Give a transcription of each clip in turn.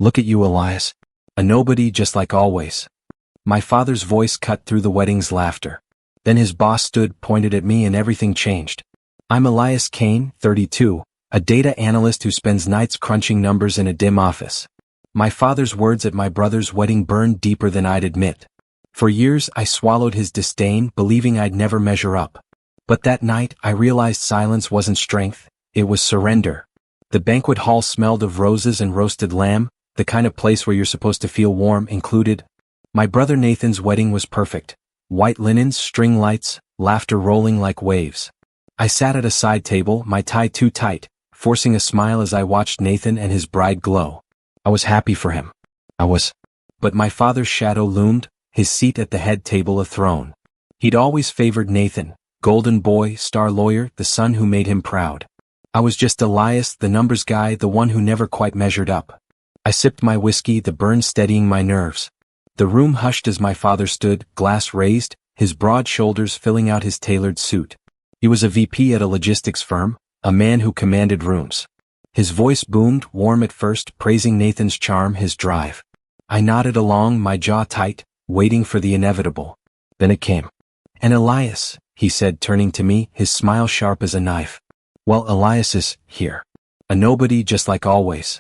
Look at you, Elias. A nobody just like always. My father's voice cut through the wedding's laughter. Then his boss stood, pointed at me, and everything changed. I'm Elias Kane, 32, a data analyst who spends nights crunching numbers in a dim office. My father's words at my brother's wedding burned deeper than I'd admit. For years I swallowed his disdain, believing I'd never measure up. But that night I realized silence wasn't strength, it was surrender. The banquet hall smelled of roses and roasted lamb, the kind of place where you're supposed to feel warm included. My brother Nathan's wedding was perfect. White linens, string lights, laughter rolling like waves. I sat at a side table, my tie too tight, forcing a smile as I watched Nathan and his bride glow. I was happy for him. But my father's shadow loomed, his seat at the head table a throne. He'd always favored Nathan, golden boy, star lawyer, the son who made him proud. I was just Elias, the numbers guy, the one who never quite measured up. I sipped my whiskey, the burn steadying my nerves. The room hushed as my father stood, glass raised, his broad shoulders filling out his tailored suit. He was a VP at a logistics firm, a man who commanded rooms. His voice boomed, warm at first, praising Nathan's charm, his drive. I nodded along, my jaw tight, waiting for the inevitable. Then it came. "And Elias," he said, turning to me, his smile sharp as a knife. "Well, Elias is here. A nobody just like always."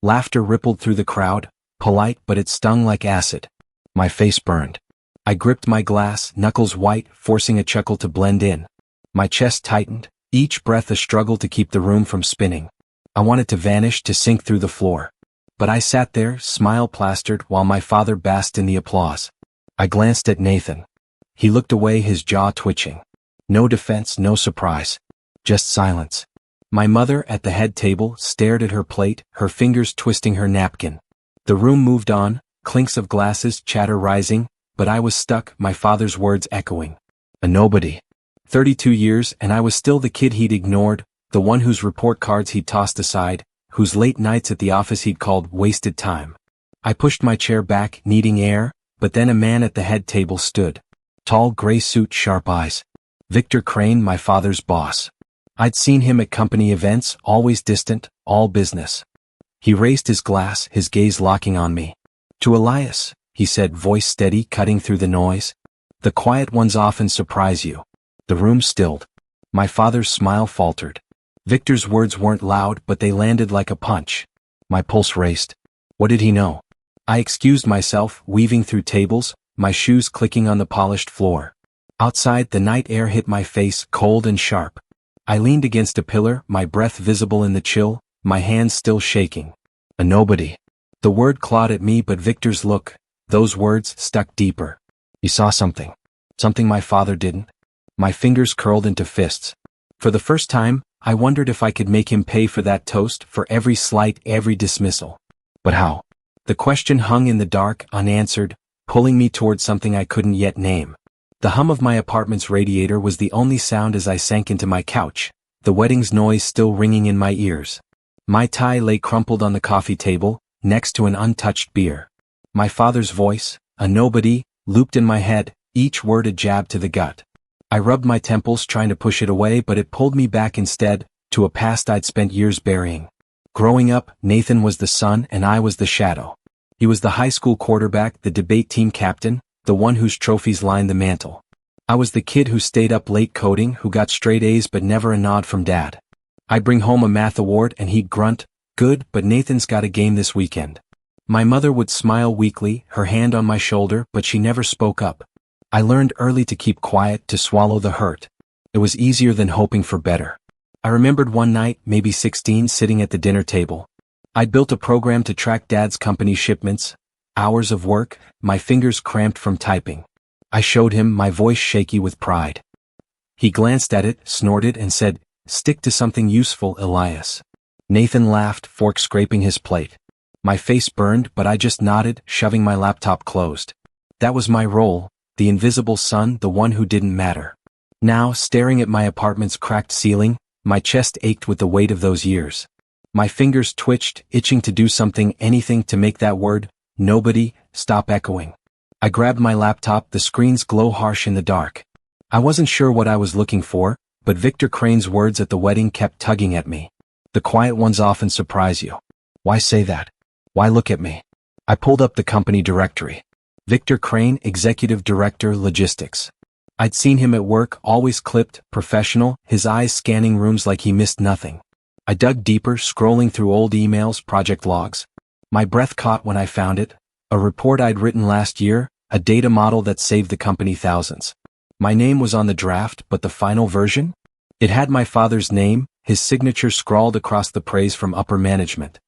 Laughter rippled through the crowd, polite, but it stung like acid. My face burned. I gripped my glass, knuckles white, forcing a chuckle to blend in. My chest tightened, each breath a struggle to keep the room from spinning. I wanted to vanish, to sink through the floor. But I sat there, smile plastered, while my father basked in the applause. I glanced at Nathan. He looked away, his jaw twitching. No defense, no surprise. Just silence. My mother, at the head table, stared at her plate, her fingers twisting her napkin. The room moved on, clinks of glasses, chatter rising, but I was stuck, my father's words echoing. A nobody. 32 years, and I was still the kid he'd ignored, the one whose report cards he'd tossed aside, whose late nights at the office he'd called wasted time. I pushed my chair back, needing air, but then a man at the head table stood. Tall, gray suit, sharp eyes. Victor Crane, my father's boss. I'd seen him at company events, always distant, all business. He raised his glass, his gaze locking on me. "To Elias," he said, voice steady, cutting through the noise. "The quiet ones often surprise you." The room stilled. My father's smile faltered. Victor's words weren't loud, but they landed like a punch. My pulse raced. What did he know? I excused myself, weaving through tables, my shoes clicking on the polished floor. Outside, the night air hit my face, cold and sharp. I leaned against a pillar, my breath visible in the chill, my hands still shaking. A nobody. The word clawed at me, but Victor's look, those words, stuck deeper. He saw something. Something my father didn't. My fingers curled into fists. For the first time, I wondered if I could make him pay for that toast, for every slight, every dismissal. But how? The question hung in the dark, unanswered, pulling me toward something I couldn't yet name. The hum of my apartment's radiator was the only sound as I sank into my couch, the wedding's noise still ringing in my ears. My tie lay crumpled on the coffee table, next to an untouched beer. My father's voice, a nobody, looped in my head, each word a jab to the gut. I rubbed my temples trying to push it away, but it pulled me back instead, to a past I'd spent years burying. Growing up, Nathan was the sun and I was the shadow. He was the high school quarterback, the debate team captain, the one whose trophies lined the mantle. I was the kid who stayed up late coding, who got straight A's but never a nod from dad. I'd bring home a math award and he'd grunt, "Good, but Nathan's got a game this weekend." My mother would smile weakly, her hand on my shoulder, but she never spoke up. I learned early to keep quiet, to swallow the hurt. It was easier than hoping for better. I remembered one night, maybe 16, sitting at the dinner table. I'd built a program to track Dad's company shipments, hours of work, my fingers cramped from typing. I showed him, my voice shaky with pride. He glanced at it, snorted, and said, "Stick to something useful, Elias." Nathan laughed, fork scraping his plate. My face burned, but I just nodded, shoving my laptop closed. That was my role, the invisible son, the one who didn't matter. Now, staring at my apartment's cracked ceiling, my chest ached with the weight of those years. My fingers twitched, itching to do something, anything to make that word, nobody, stop echoing. I grabbed my laptop, the screen's glow harsh in the dark. I wasn't sure what I was looking for, but Victor Crane's words at the wedding kept tugging at me. The quiet ones often surprise you. Why say that? Why look at me? I pulled up the company directory. Victor Crane, Executive Director, Logistics. I'd seen him at work, always clipped, professional, his eyes scanning rooms like he missed nothing. I dug deeper, scrolling through old emails, project logs. My breath caught when I found it. A report I'd written last year, a data model that saved the company thousands. My name was on the draft, but the final version? It had my father's name, his signature scrawled across the praise from upper management.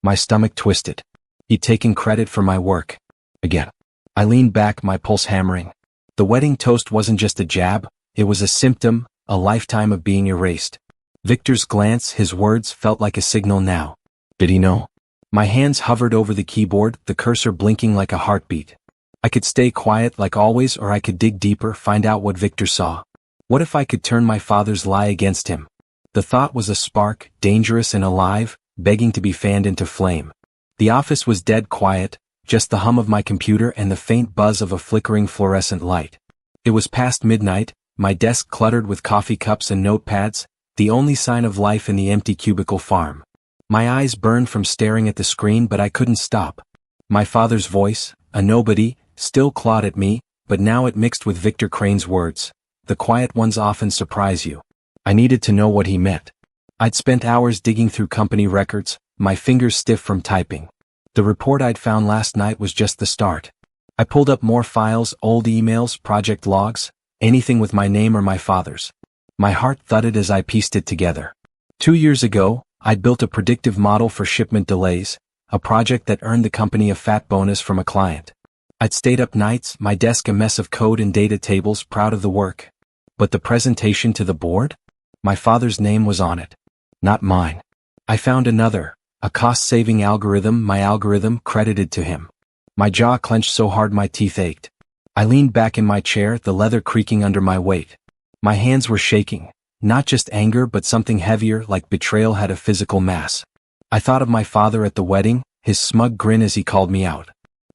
My stomach twisted. He'd taken credit for my work. Again. I leaned back, my pulse hammering. The wedding toast wasn't just a jab, it was a symptom, a lifetime of being erased. Victor's glance, his words, felt like a signal now. Did he know? My hands hovered over the keyboard, the cursor blinking like a heartbeat. I could stay quiet like always, or I could dig deeper, find out what Victor saw. What if I could turn my father's lie against him? The thought was a spark, dangerous and alive, begging to be fanned into flame. The office was dead quiet, just the hum of my computer and the faint buzz of a flickering fluorescent light. It was past midnight, my desk cluttered with coffee cups and notepads, the only sign of life in the empty cubicle farm. My eyes burned from staring at the screen, but I couldn't stop. My father's voice, a nobody, still clawed at me, but now it mixed with Victor Crane's words. The quiet ones often surprise you. I needed to know what he meant. I'd spent hours digging through company records, my fingers stiff from typing. The report I'd found last night was just the start. I pulled up more files, old emails, project logs, anything with my name or my father's. My heart thudded as I pieced it together. 2 years ago, I'd built a predictive model for shipment delays, a project that earned the company a fat bonus from a client. I'd stayed up nights, my desk a mess of code and data tables, proud of the work. But the presentation to the board? My father's name was on it. Not mine. I found another. A cost-saving algorithm, my algorithm, credited to him. My jaw clenched so hard my teeth ached. I leaned back in my chair, the leather creaking under my weight. My hands were shaking, not just anger but something heavier, like betrayal had a physical mass. I thought of my father at the wedding, his smug grin as he called me out.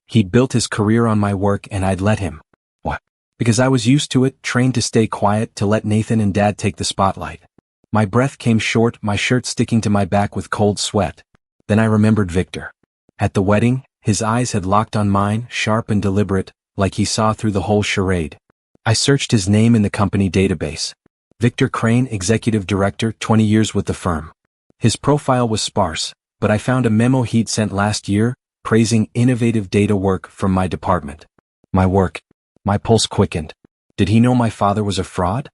He'd built his career on my work and I'd let him. What? Because I was used to it, trained to stay quiet, to let Nathan and Dad take the spotlight. My breath came short, my shirt sticking to my back with cold sweat. Then I remembered Victor. At the wedding, his eyes had locked on mine, sharp and deliberate, like he saw through the whole charade. I searched his name in the company database. Victor Crane, Executive Director, 20 years with the firm. His profile was sparse, but I found a memo he'd sent last year, praising innovative data work from my department. My work. My pulse quickened. Did he know my father was a fraud?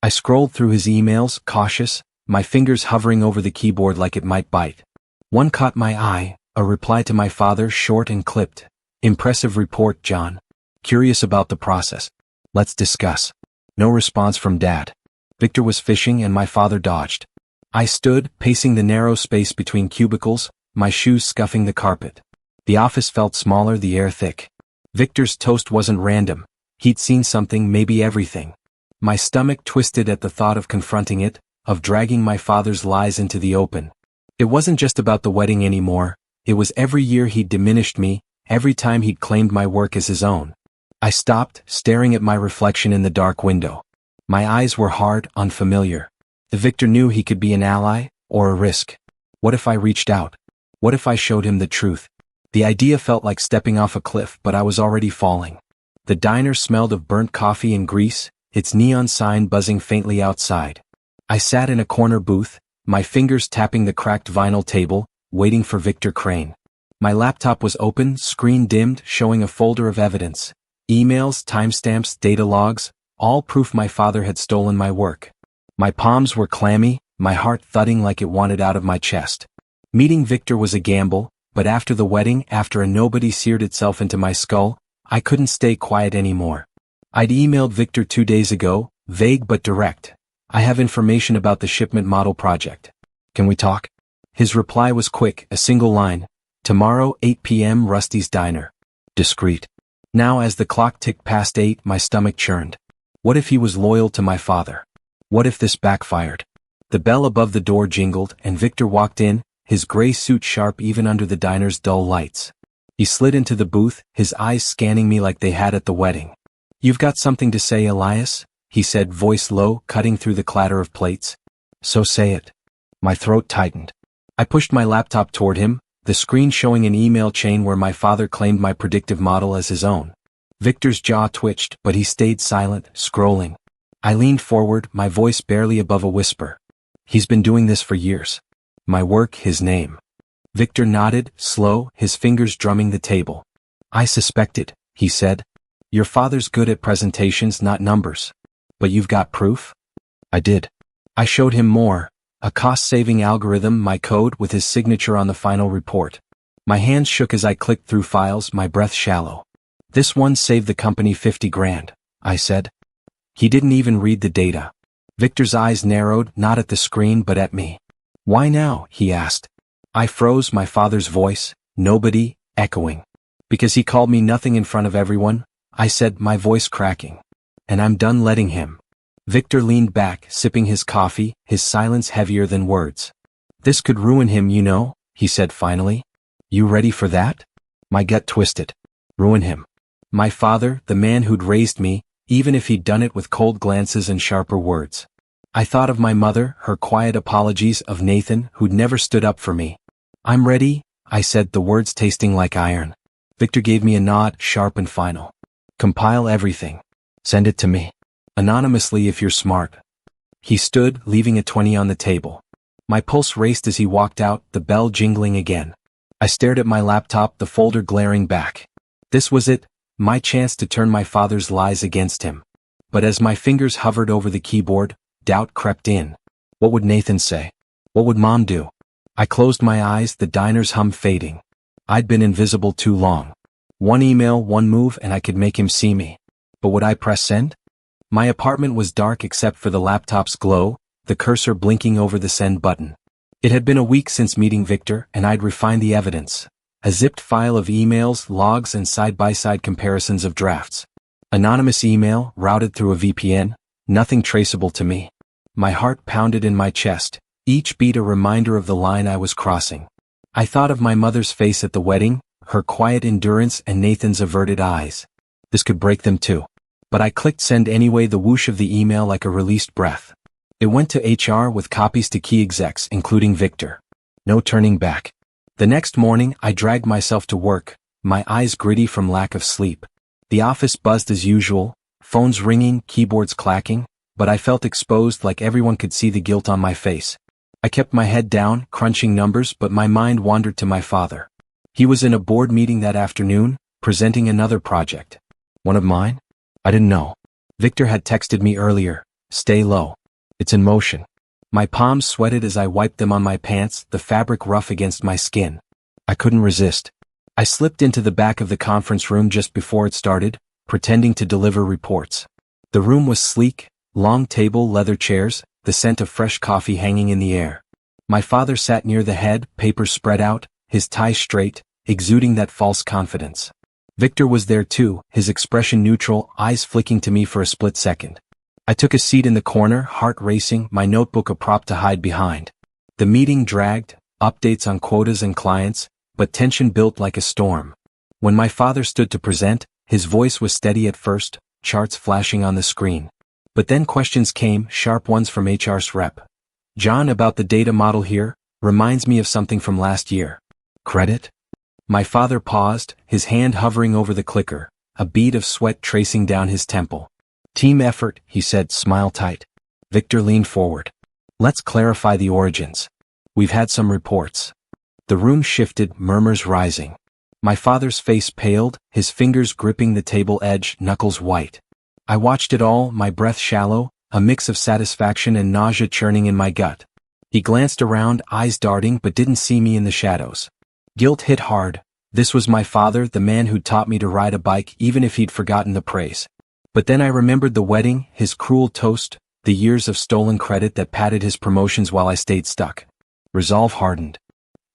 I scrolled through his emails, cautious, my fingers hovering over the keyboard like it might bite. One caught my eye, a reply to my father, short and clipped. Impressive report, John. Curious about the process. Let's discuss. No response from Dad. Victor was fishing and my father dodged. I stood, pacing the narrow space between cubicles, my shoes scuffing the carpet. The office felt smaller, the air thick. Victor's toast wasn't random. He'd seen something, maybe everything. My stomach twisted at the thought of confronting it, of dragging my father's lies into the open. It wasn't just about the wedding anymore, it was every year he'd diminished me, every time he'd claimed my work as his own. I stopped, staring at my reflection in the dark window. My eyes were hard, unfamiliar. Victor knew he could be an ally, or a risk. What if I reached out? What if I showed him the truth? The idea felt like stepping off a cliff, but I was already falling. The diner smelled of burnt coffee and grease, its neon sign buzzing faintly outside. I sat in a corner booth, my fingers tapping the cracked vinyl table, waiting for Victor Crane. My laptop was open, screen dimmed, showing a folder of evidence. Emails, timestamps, data logs, all proof my father had stolen my work. My palms were clammy, my heart thudding like it wanted out of my chest. Meeting Victor was a gamble, but after the wedding, after a nobody seared itself into my skull, I couldn't stay quiet anymore. I'd emailed Victor 2 days ago, vague but direct. I have information about the shipment model project. Can we talk? His reply was quick, a single line. Tomorrow, 8 p.m. Rusty's Diner. Discreet. Now as the clock ticked past 8, my stomach churned. What if he was loyal to my father? What if this backfired? The bell above the door jingled, and Victor walked in, his gray suit sharp even under the diner's dull lights. He slid into the booth, his eyes scanning me like they had at the wedding. You've got something to say, Elias? He said, voice low, cutting through the clatter of plates. So say it. My throat tightened. I pushed my laptop toward him, the screen showing an email chain where my father claimed my predictive model as his own. Victor's jaw twitched, but he stayed silent, scrolling. I leaned forward, my voice barely above a whisper. He's been doing this for years. My work, his name. Victor nodded, slow, his fingers drumming the table. I suspected, he said. Your father's good at presentations, not numbers. But you've got proof? I did. I showed him more, a cost-saving algorithm, my code with his signature on the final report. My hands shook as I clicked through files, my breath shallow. This one saved the company 50 grand, I said. He didn't even read the data. Victor's eyes narrowed, not at the screen but at me. Why now? He asked. I froze, my father's voice, nobody, echoing. Because he called me nothing in front of everyone, I said, my voice cracking. And I'm done letting him. Victor leaned back, sipping his coffee, his silence heavier than words. This could ruin him, you know, he said finally. You ready for that? My gut twisted. Ruin him. My father, the man who'd raised me, even if he'd done it with cold glances and sharper words. I thought of my mother, her quiet apologies, of Nathan, who'd never stood up for me. I'm ready, I said, the words tasting like iron. Victor gave me a nod, sharp and final. Compile everything. Send it to me. Anonymously if you're smart. He stood, leaving a 20 on the table. My pulse raced as he walked out, the bell jingling again. I stared at my laptop, the folder glaring back. This was it, my chance to turn my father's lies against him. But as my fingers hovered over the keyboard, doubt crept in. What would Nathan say? What would Mom do? I closed my eyes, the diner's hum fading. I'd been invisible too long. One email, one move, and I could make him see me. But would I press send? My apartment was dark except for the laptop's glow, the cursor blinking over the send button. It had been a week since meeting Victor, and I'd refined the evidence. A zipped file of emails, logs, and side-by-side comparisons of drafts. Anonymous email, routed through a VPN, nothing traceable to me. My heart pounded in my chest, each beat a reminder of the line I was crossing. I thought of my mother's face at the wedding, her quiet endurance, and Nathan's averted eyes. This could break them too. But I clicked send anyway, the whoosh of the email like a released breath. It went to HR with copies to key execs, including Victor. No turning back. The next morning, I dragged myself to work, my eyes gritty from lack of sleep. The office buzzed as usual, phones ringing, keyboards clacking, but I felt exposed, like everyone could see the guilt on my face. I kept my head down, crunching numbers, but my mind wandered to my father. He was in a board meeting that afternoon, presenting another project. One of mine? I didn't know. Victor had texted me earlier, stay low. It's in motion. My palms sweated as I wiped them on my pants, the fabric rough against my skin. I couldn't resist. I slipped into the back of the conference room just before it started, pretending to deliver reports. The room was sleek, long table, leather chairs, the scent of fresh coffee hanging in the air. My father sat near the head, papers spread out, his tie straight, exuding that false confidence. Victor was there too, his expression neutral, eyes flicking to me for a split second. I took a seat in the corner, heart racing, my notebook a prop to hide behind. The meeting dragged, updates on quotas and clients, but tension built like a storm. When my father stood to present, his voice was steady at first, charts flashing on the screen. But then questions came, sharp ones from HR's rep. John, about the data model here, reminds me of something from last year. Credit? My father paused, his hand hovering over the clicker, a bead of sweat tracing down his temple. Team effort, he said, smile tight. Victor leaned forward. Let's clarify the origins. We've had some reports. The room shifted, murmurs rising. My father's face paled, his fingers gripping the table edge, knuckles white. I watched it all, my breath shallow, a mix of satisfaction and nausea churning in my gut. He glanced around, eyes darting, but didn't see me in the shadows. Guilt hit hard. This was my father, the man who taught me to ride a bike even if he'd forgotten the praise. But then I remembered the wedding, his cruel toast, the years of stolen credit that padded his promotions while I stayed stuck. Resolve hardened.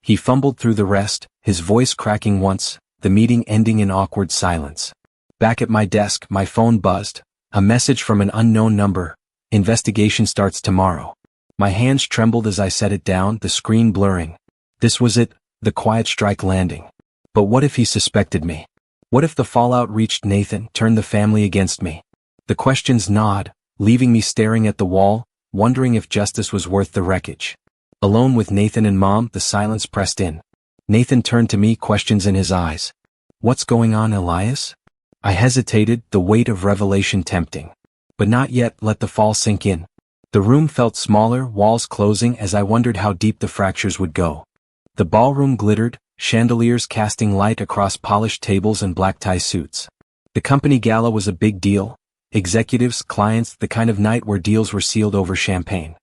He fumbled through the rest, his voice cracking once, the meeting ending in awkward silence. Back at my desk, my phone buzzed. A message from an unknown number. Investigation starts tomorrow. My hands trembled as I set it down, the screen blurring. This was it, the quiet strike landing. But what if he suspected me? What if the fallout reached Nathan, turned the family against me? The questions gnawed, leaving me staring at the wall, wondering if justice was worth the wreckage. Alone with Nathan and Mom, the silence pressed in. Nathan turned to me, questions in his eyes. What's going on, Elias? I hesitated, the weight of revelation tempting. But not yet, let the fall sink in. The room felt smaller, walls closing as I wondered how deep the fractures would go. The ballroom glittered, chandeliers casting light across polished tables and black tie suits. The company gala was a big deal. Executives, clients, the kind of night where deals were sealed over champagne.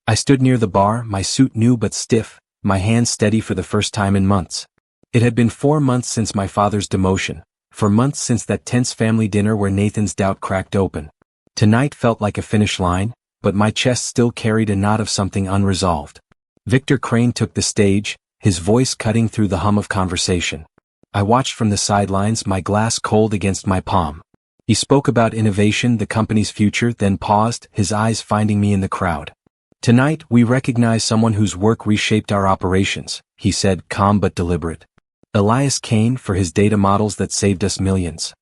I stood near the bar, my suit new but stiff, my hands steady for the first time in months. It had been 4 months since my father's demotion, 4 months since that tense family dinner where Nathan's doubt cracked open. Tonight felt like a finish line, but my chest still carried a knot of something unresolved. Victor Crane took the stage, his voice cutting through the hum of conversation. I watched from the sidelines, my glass cold against my palm. He spoke about innovation, the company's future, then paused, his eyes finding me in the crowd. Tonight, we recognize someone whose work reshaped our operations, he said, calm but deliberate. Elias Kane, for his data models that saved us millions.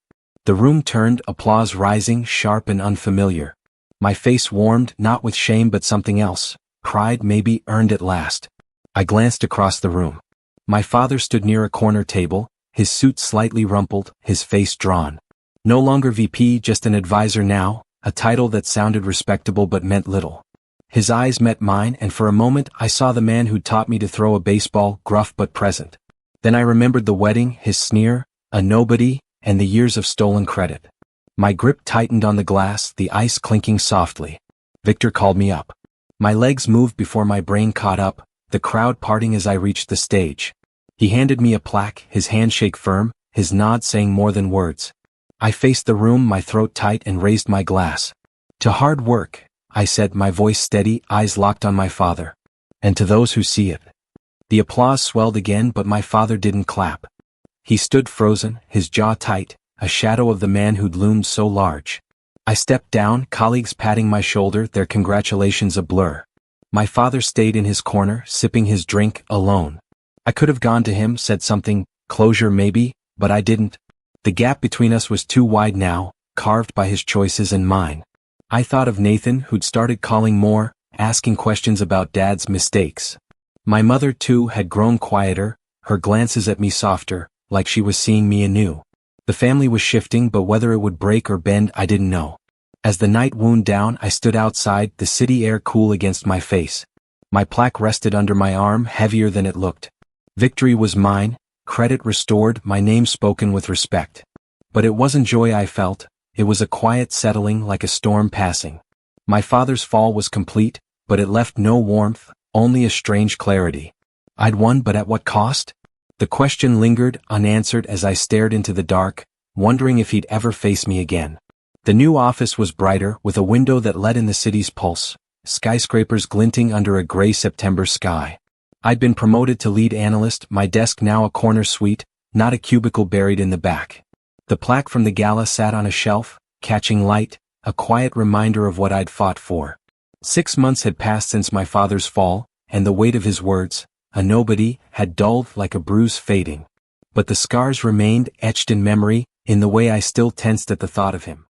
The room turned, applause rising, sharp and unfamiliar. My face warmed, not with shame but something else, pride maybe, earned at last. I glanced across the room. My father stood near a corner table, his suit slightly rumpled, his face drawn. No longer VP, just an advisor now, a title that sounded respectable but meant little. His eyes met mine, and for a moment I saw the man who'd taught me to throw a baseball, gruff but present. Then I remembered the wedding, his sneer, a nobody, and the years of stolen credit. My grip tightened on the glass, the ice clinking softly. Victor called me up. My legs moved before my brain caught up, the crowd parting as I reached the stage. He handed me a plaque, his handshake firm, his nod saying more than words. I faced the room, my throat tight, and raised my glass. To hard work, I said, my voice steady, eyes locked on my father. And to those who see it. The applause swelled again, but my father didn't clap. He stood frozen, his jaw tight, a shadow of the man who'd loomed so large. I stepped down, colleagues patting my shoulder, their congratulations a blur. My father stayed in his corner, sipping his drink, alone. I could have gone to him, said something, closure maybe, but I didn't. The gap between us was too wide now, carved by his choices and mine. I thought of Nathan, who'd started calling more, asking questions about Dad's mistakes. My mother, too, had grown quieter, her glances at me softer, like she was seeing me anew. The family was shifting, but whether it would break or bend, I didn't know. As the night wound down, I stood outside, the city air cool against my face. My plaque rested under my arm, heavier than it looked. Victory was mine, credit restored, my name spoken with respect. But it wasn't joy I felt, it was a quiet settling like a storm passing. My father's fall was complete, but it left no warmth, only a strange clarity. I'd won, but at what cost? The question lingered, unanswered as I stared into the dark, wondering if he'd ever face me again. The new office was brighter, with a window that let in the city's pulse, skyscrapers glinting under a gray September sky. I'd been promoted to lead analyst, my desk now a corner suite, not a cubicle buried in the back. The plaque from the gala sat on a shelf, catching light, a quiet reminder of what I'd fought for. 6 months had passed since my father's fall, and the weight of his words, a nobody, had dulled like a bruise fading. But the scars remained, etched in memory, in the way I still tensed at the thought of him.